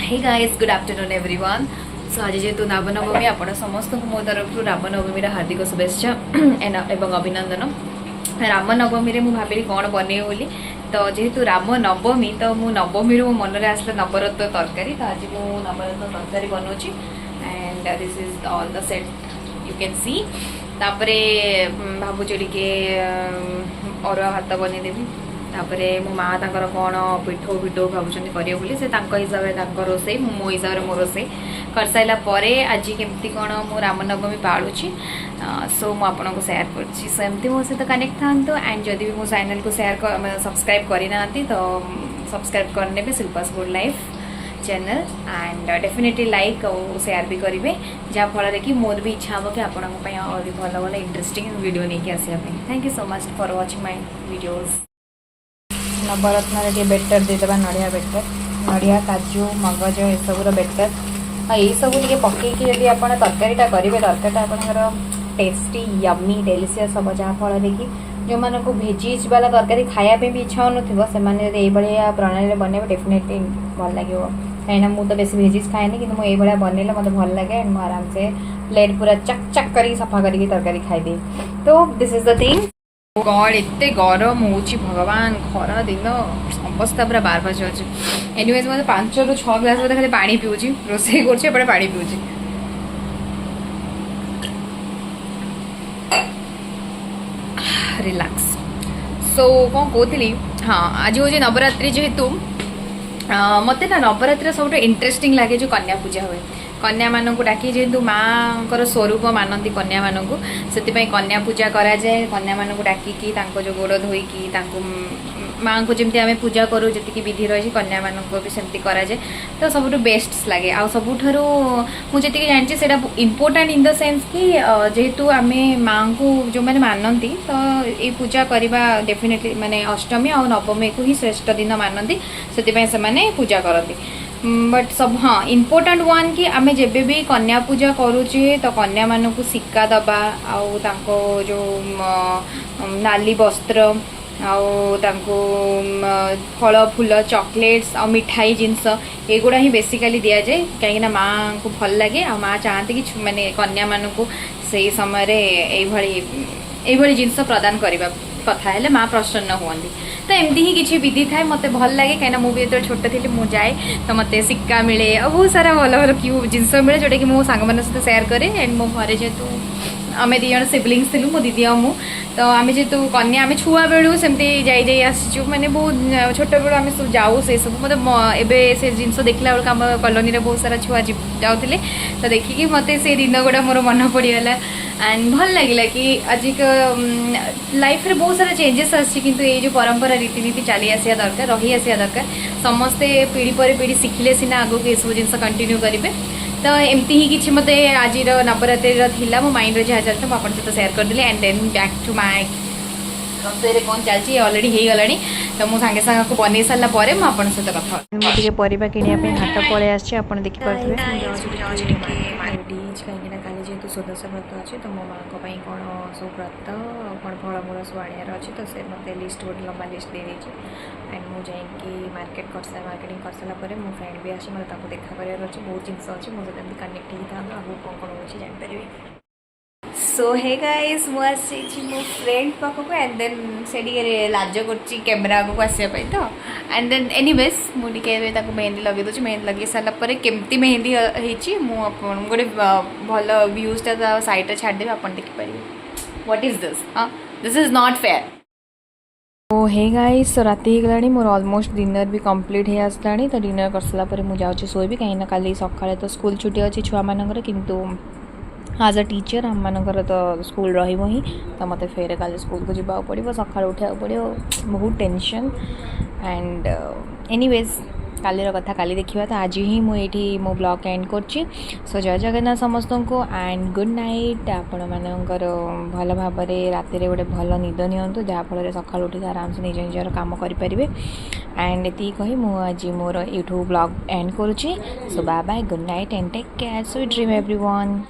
हे guys good afternoon everyone. So आज जेहेतु रामनवमी आपण समस्त मो तरफ रामनवमी हार्दिक शुभेच्छा एवं अभिनंदन। रामनवमी रे मु भाविली कौन बने बोली तो जेहेतु रामनवमी तो मु नवमी मो मन में आसला नवरत्न तरकारी। तो आज मु नवरत्न तरकारी बनाऊँगी and this is all the set you can see. तापरे भावुची टिके अरुआ भात बनईदेवी। तापरे मो माँ तांकर कौन पिठो पिठो भावुं करेंगे बोली से हिसाब से रोसे मो हिसाब से मो रोसे कर सारा आज केमती कौन मो रामनवमी पालुची। सो मुझे सेयार करमती मो सहित कनेक्ट था एंड जदि भी मो चैनल को सेयार सब्सक्राइब करना तो सब्सक्राइब करने Shilpa's good life channel and definitely like और शेयर भी करेंगे जहाँफल कि मोर भी इच्छा हम कि आपण भल भल इंटरेस्टिंग वीडियो नहीं आसापी। Thank you so much for watching my videos. Navratan batter देदेबा नड़िया बेटर नड़िया काजू मगज ये सबूर बेटर यही सब पकईकि यदि आप तरकारीटा करेंगे तरकारीटा आपंकर टेस्टी यम्मी डेलीशियस हम जहाँफल कि जो मानक भेजिज वाला तरकारी खायापी भी इच्छा हो से प्रणाली बनइबे डेफिनेटली भल लगे कहीं मुझे तो बेस भेजिज खाएनि कि मुझे बनइले मत भल लगे एंड मुझे आराम से प्लेट पूरा चक चक कर सफा करके तरकारी खाईदे। तो this is the thing. God एत गरम हो भगवान खरा दिन अवस्था पूरा बार बार चलती। एनीवेज मैं 5 ରୁ 6 ग्लास खाली पानी पीऊँगी रोसे कर पानी पीऊँगी। रिलैक्स। सो कौन कहती हाँ आज हूँ नवरात्रि जेहेतु मत ना नवरात्रि सब इंटरेस्टिंग लगे जो कन्या पूजा हुए कन्या मानक डाकी जेहेतु माँ को स्वरूप मानती कन्या मानक से कन्या पूजा कराए कन्या मानक डाकिकी जो गोड़ धोईकी माँ को जमी आम पूजा करूँ जी विधि रही कन्या मानक भी सेमती कराए तो सब बेस्ट लगे आ सबुठ मुझे जानी से इम्पोर्टाट इन द सेन्स कि जेहेतु आम माँ को जो मैंने मानती तो ये पूजा करवा डेफिनेटली माने अष्टमी और नवमी को ही श्रेष्ठ दिन मानती से पूजा करती। बट सब हाँ इम्पोर्टाट वन कि आम जब भी कन्या पूजा करुचे तो कन्या मान को सिक्का दबा आउ जो नाली वस्त्र आउ फल फूल चॉकलेट्स आ मिठाई जिनस एगुड़ा ही बेसिकली दि जाए कहीं माँ को भल लगे आ माँ चाहती कि माने कन्या मान को से समय ये जिनस प्रदान करने कथा है माँ प्रसन्न हुई। तो एमती ही किसी विधि थाए मत भल लगे कहीं मुझे जो छोट थी मुझे जाए तो मत सिक्का मिले और बहुत सारा भल भल क्यू जिनस मिले जोटा कि मो सांग मान सहित सेयार करे एंड मो घरे जेहेतु आम दिज सिबलिंग्स थी मो दीदी मु तो आम जेहेतु कन्या आम छुआ बेलू सेमती जाई आसीचु मैंने बहुत छोट बेलू आम सब जाऊ से सब मतलब एवं से जिनस देखला बेलू आम कॉलोनी रे बहुत सारा छुआ जाते तो देखिकी मत से दिन गुड़ा मोर मन पड़गला एंड भल लगे कि आज लाइफ रे बहुत सारा चेंजेस आछी ये जो परंपरा रीतिनीति चली आसा दरकार रही आसा दरकार समस्ते पीढ़ी पर पीढ़ी शिखिले सीना आगो ये सब जिन कंटिन्यू करेंगे। तो एमती ही किसी मत आज नवरात्रि था मो माइंड जहाँ चलता मुझे आपन सहित सेयार करदेली and then back to my रसोई कौन चलती अलरेडी हो गलानी तो मुझे सांगे सांगे को बन सारा मुझे सहित कथा मुझे परिवा किनापी हाट पलि आसपे देखिपे कहीं काली जेहतु सुदर्श व्रत अच्छे तो मो माँ कौन सब व्रत कौन फलमूल सब आनियार अच्छे तो से मत लिस्ट गोटे लंबा लिस्ट दे देती एंड मुझे मार्केट कर मार्केटिंग कर सारापर मो फ्रेंड भी आसी मतलब देखा करार अच्छे बहुत जिनस अच्छे मो सहित कनेक्ट होता आगे कौन कौन हो जापर। सो हे गाइस मुझे मो फ्रेंड पाखक एंड देन से लाज कर कैमेरा आगे आसपाई तो एंड देन एनीवेज मुझे मेहंदी लगे दूसरी मेहंदी लगे सारापर केमती मेहंदी होती गोटे भल व्यूजटा साइड छाड़देवी आप देखिपारे what is this this is not fair. तो हे गाइस राति हो गलानी मोर ऑलमोस्ट डिनर भी कंप्लीट हो आसलानी तो डिनर कर सारापर मुझे शोबी कहीं काली सकाଳେ तो स्कूल छुट्टी अच्छी छुआ मानकर किंतु आज अ टीचर आम मानकर तो स्कूल रही तो मत फेर कल स्कूल को जावाक पड़ो सका उठा पड़ो बहुत टेंशन एंड एनीवेज कालीर कथा काली देखा तो आज ही मुझे मो ब्लॉग एंड करची। सो जय जगन्नाथ समस्त को एंड गुड नाइट आपण मानकर भल भाव राति गोटे भल निद नियंतु जहाँफल सका उठ आराम से निज निजर काम करेंगे एंड ये कही आज मोर यूट्यूब ब्लॉग एंड करुच्ची। So bye bye good night and take care sweet dream everyone.